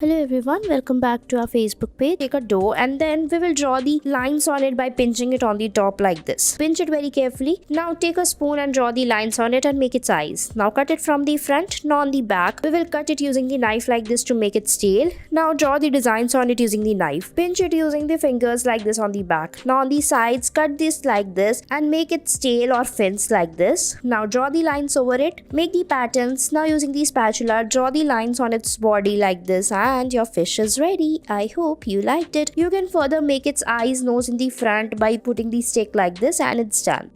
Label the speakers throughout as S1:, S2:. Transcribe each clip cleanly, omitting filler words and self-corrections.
S1: Hello everyone, welcome back to our Facebook page. Take a dough and then we will draw the lines on it by pinching it on the top like this. Pinch it very carefully. Now take a spoon and draw the lines on it and make its eyes. Now cut it from the front, now on the back. We will cut it using the knife like this to make its tail. Now draw the designs on it using the knife. Pinch it using the fingers like this on the back. Now on the sides, cut this like this and make its tail or fins like this. Now draw the lines over it. Make the patterns. Now using the spatula, draw the lines on its body like this. And your fish is ready. I hope you liked it. You can further make its eyes, nose in the front by putting the stick like this and it's done.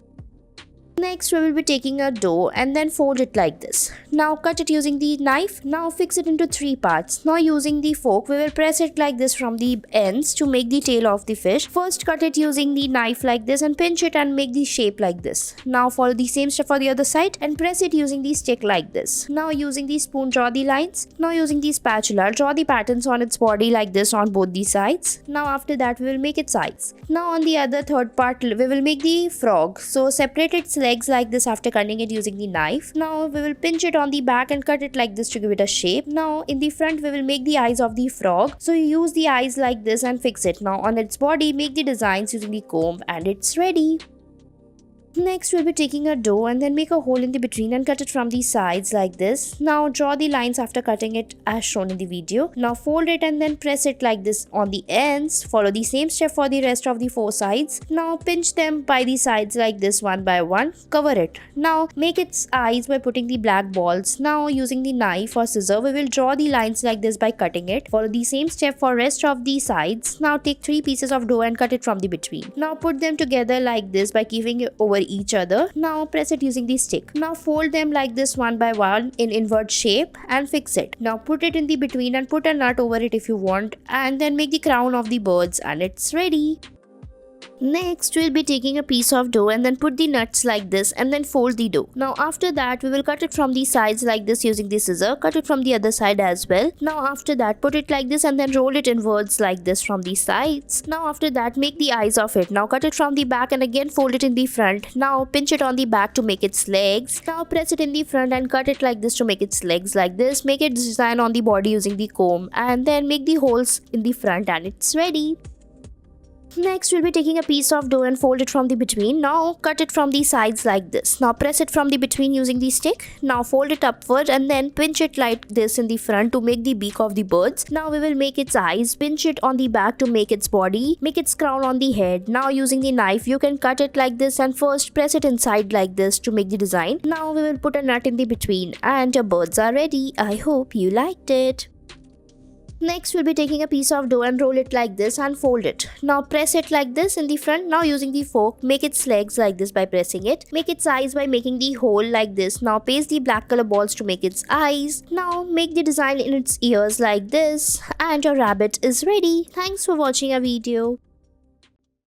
S1: Next we will be taking a dough and then fold it like this. Now cut it using the knife. Now fix it into 3 parts. Now using the fork we will press it like this from the ends to make the tail of the fish. First cut it using the knife like this and pinch it and make the shape like this. Now follow the same step for the other side and press it using the stick like this. Now using the spoon draw the lines. Now using the spatula draw the patterns on its body like this on both the sides. Now after that we will make its eyes. Now on the other third part we will make the frog. So separate its legs like this after cutting it using the knife. Now we will pinch it on the back and cut it like this to give it a shape. Now in the front we will make the eyes of the frog. So you use the eyes like this and fix it. Now on its body make the designs using the comb and it's ready. Next we'll be taking a dough and then make a hole in the between and cut it from the sides like this. Now draw the lines after cutting it as shown in the video. Now fold it and then press it like this on the ends. Follow the same step for the rest of the 4 sides. Now pinch them by the sides like this one by one. Cover it. Now make its eyes by putting the black balls. Now using the knife or scissor we will draw the lines like this by cutting it. Follow the same step for rest of the sides. Now take 3 pieces of dough and cut it from the between. Now put them together like this by keeping it over each other. Now press it using the stick. Now fold them like this one by one in invert shape and fix it. Now put it in the between and put a nut over it if you want and then make the crown of the birds and it's ready. Next, we'll be taking a piece of dough and then put the nuts like this and then fold the dough. Now after that, we will cut it from the sides like this using the scissor. Cut it from the other side as well. Now after that, put it like this and then roll it inwards like this from the sides. Now after that, make the eyes of it. Now cut it from the back and again fold it in the front. Now pinch it on the back to make its legs. Now press it in the front and cut it like this to make its legs like this. Make it design on the body using the comb and then make the holes in the front and it's ready. Next, we'll be taking a piece of dough and fold it from the between. Now, cut it from the sides like this. Now, press it from the between using the stick. Now, fold it upward and then pinch it like this in the front to make the beak of the birds. Now, we will make its eyes. Pinch it on the back to make its body. Make its crown on the head. Now, using the knife, you can cut it like this and first press it inside like this to make the design. Now, we will put a nut in the between and your birds are ready. I hope you liked it. Next, we'll be taking a piece of dough and roll it like this and fold it. Now press it like this in the front. Now using the fork, make its legs like this by pressing it. Make its eyes by making the hole like this. Now paste the black color balls to make its eyes. Now make the design in its ears like this. And your rabbit is ready. Thanks for watching our video.